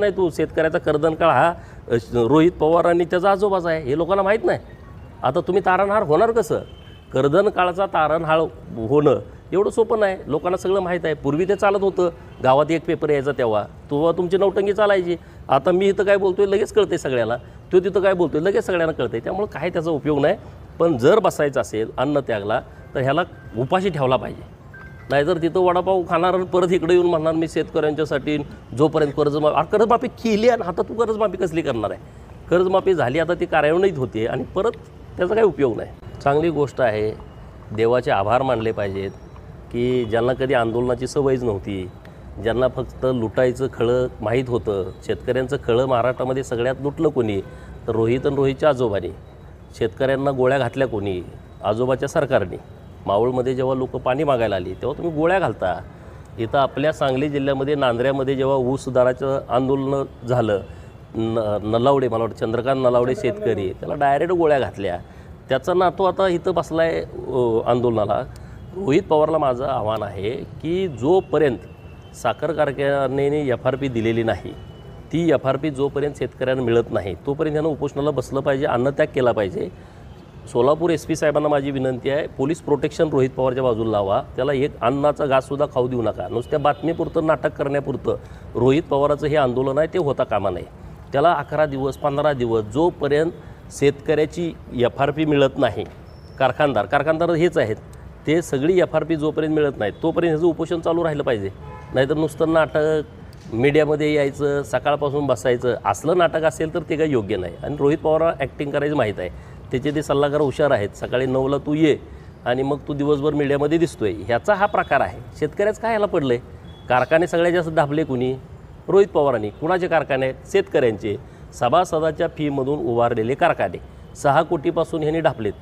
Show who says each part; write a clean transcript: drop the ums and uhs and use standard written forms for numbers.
Speaker 1: नाही तू शेतकऱ्याचा कर्दनकाळ हा रोहित पवार आणि त्याचा आजोबाचा आहे हे लोकांना माहीत नाही. आता तुम्ही तारणहार होणार कसं? कर्दनकाळाचा तारणहार होणं एवढं सोपं नाही. लोकांना सगळं माहीत आहे. पूर्वी ते चालत होतं, गावात एक पेपर यायचा तेव्हा तुमची नौटंकी चालायची. आता मी इथं काय बोलतोय लगेच कळतंय सगळ्याला, तो तिथं काय बोलतोय लगेच सगळ्यांना कळतंय. त्यामुळे काय त्याचा उपयोग नाही. पण जर बसायचं असेल अन्न त्यागला तर ह्याला उपाशी ठेवला पाहिजे. नाहीतर तिथं वडापाव खाणार आणि परत इकडे येऊन म्हणणार मी शेतकऱ्यांच्यासाठी जोपर्यंत कर्जमाफी केली आणि आता तू कर्जमाफी कसली करणार आहे? कर्जमाफी झाली आता ती कार्यान्वित होते आणि परत त्याचा काही उपयोग नाही. चांगली गोष्ट आहे. देवाचे आभार मानले पाहिजेत की ज्यांना कधी आंदोलनाची सवयच नव्हती, ज्यांना फक्त लुटायचं खळं माहीत होतं. शेतकऱ्यांचं खळं महाराष्ट्रामध्ये सगळ्यात लुटलं कोणी? तर रोहित आणि रोहितच्या आजोबांनी. शेतकऱ्यांना गोळ्या घातल्या कोणी? आजोबाच्या सरकारने. मावळमध्ये जेव्हा लोक पाणी मागायला आली तेव्हा तुम्ही गोळ्या घालता. इथं आपल्या सांगली जिल्ह्यामध्ये नांदऱ्यामध्ये जेव्हा ऊस दराचं आंदोलन झालं, नलावडे मला वाटतं चंद्रकांत नलावडे शेतकरी, त्याला डायरेक्ट गोळ्या घातल्या. त्याचा नातू आता इथं बसला आहे आंदोलनाला. रोहित पवारला माझं आव्हान आहे की जोपर्यंत साखर कारखान्याने FRP दिलेली नाही, ती FRP जोपर्यंत शेतकऱ्यांना मिळत नाही तोपर्यंत त्यानं उपोषणाला बसलं पाहिजे, अन्नत्याग केला पाहिजे. सोलापूर SP साहेबांना माझी विनंती आहे, पोलीस प्रोटेक्शन रोहित पवारच्या बाजूला लावा. त्याला एक अन्नाचा घाससुद्धा खाऊ देऊ नका. नुसत्या बातमीपुरतं नाटक करण्यापुरतं रोहित पवाराचं हे आंदोलन आहे ते होता कामा नये. त्याला 11 दिवस 15 दिवस जोपर्यंत शेतकऱ्याची FRP मिळत नाही, कारखानदार हेच आहेत, ते सगळी FRP जोपर्यंत मिळत नाही तोपर्यंत ह्याचं उपोषण चालू राहिलं पाहिजे. नाहीतर नुसतं नाटक मीडियामध्ये यायचं, सकाळपासून बसायचं, असलं नाटक असेल तर ते काही योग्य नाही. आणि रोहित पवारला ॲक्टिंग करायचं माहीत आहे. त्याचे ते सल्लागार हुशार आहेत. सकाळी 9ला तू ये आणि मग तू दिवसभर मीडियामध्ये दिसतोय, ह्याचा हा प्रकार आहे. शेतकऱ्याचं काय ह्याला पडलं आहे? कारखाने सगळ्यात जास्त दाबले कुणी? रोहित पवारांनी. कुणाचे कारखाने आहेत? शेतकऱ्यांचे. सभासदाच्या फीमधून उभारलेले कारखाने 6 कोटीपासून ह्यांनी ढापलेत.